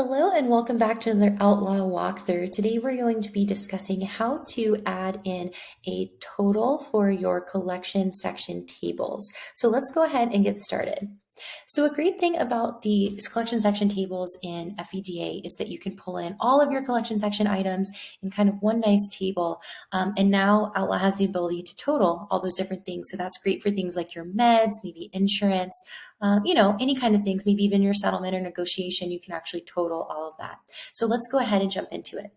Hello and welcome back to another Outlaw walkthrough. Today we're going to be discussing how to add in a total for your collection section tables. So let's go ahead and get started. So a great thing about the collection section tables in FEGA is that you can pull in all of your collection section items in kind of one nice table. And now Outlaw has the ability to total all those different things. So that's great for things like your meds, maybe insurance, any kind of things, maybe even your settlement or negotiation, you can actually total all of that. So let's go ahead and jump into it.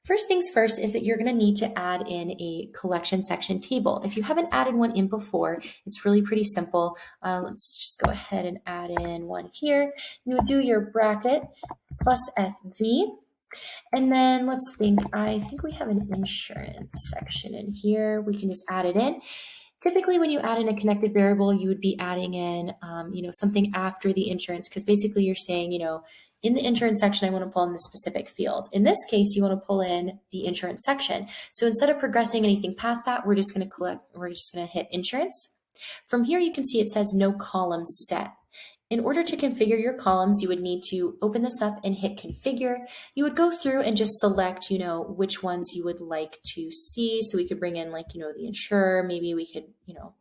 First things first is that you're going to need to add in a collection section table. If you haven't added one in before, it's really pretty simple. Let's just go ahead and add in one here. You would do your bracket plus FV. And then let's think, I think we have an insurance section in here. We can just add it in. Typically, when you add in a connected variable, you would be adding in, something after the insurance, because basically you're saying, in the insurance section, I want to pull in the specific field. In this case, you want to pull in the insurance section. So instead of progressing anything past that, we're just going to hit insurance. From here, you can see it says no columns set. In order to configure your columns, you would need to open this up and hit configure. You would go through and just select, which ones you would like to see. So we could bring in the insurer, maybe we could,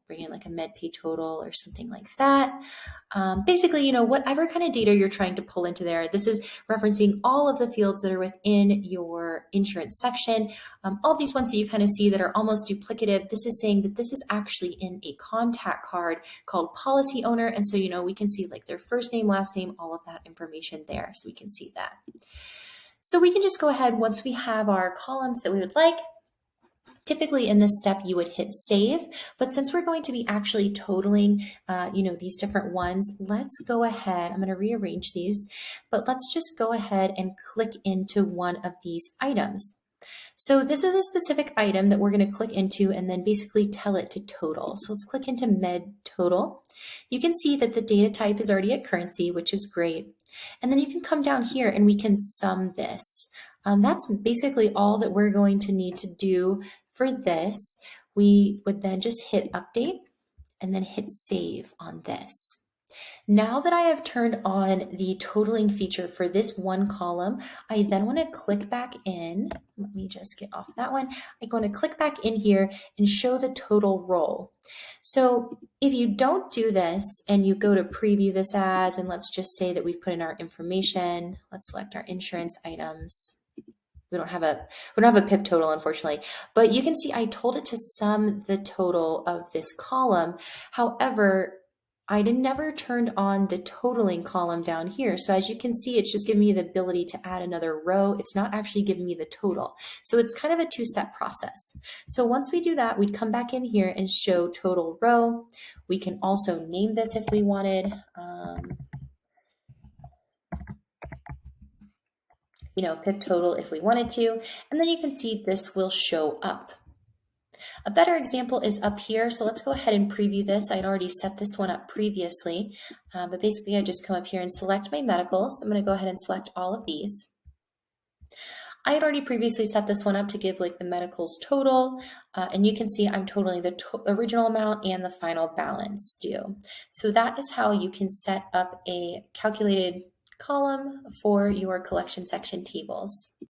bring in like a med pay total or something like that. Basically, whatever kind of data you're trying to pull into there. This is referencing all of the fields that are within your insurance section. All these ones that you kind of see that are almost duplicative, this is saying that this is actually in a contact card called policy owner. And so, we can see like their first name, last name, all of that information there. So we can see that. So we can just go ahead once we have our columns that we would like. Typically in this step, you would hit save, but since we're going to be actually totaling, these different ones, let's go ahead. I'm going to rearrange these, but let's just go ahead and click into one of these items. So this is a specific item that we're going to click into and then basically tell it to total. So let's click into med total. You can see that the data type is already at currency, which is great. And then you can come down here and we can sum this. That's basically all that we're going to need to do for this. We would then just hit update and then hit save on this. Now that I have turned on the totaling feature for this one column, I then want to click back in. Let me just get off that one. I'm going to click back in here and show the total row. So if you don't do this and you go to preview this as, and let's just say that we've put in our information, let's select our insurance items. We don't have a PIP total, unfortunately, but you can see I told it to sum the total of this column. However, I never turned on the totaling column down here. So as you can see, it's just giving me the ability to add another row. It's not actually giving me the total. So it's kind of a two-step process. So once we do that, we'd come back in here and show total row. We can also name this if we wanted. PIP total if we wanted to, and then you can see this will show up. A better example is up here, so let's go ahead and preview this. I'd already set this one up previously, but basically I just come up here and select my medicals. I'm going to go ahead and select all of these. I had already previously set this one up to give like the medicals total, and you can see I'm totaling the original amount and the final balance due. So that is how you can set up a calculated column for your collection section tables.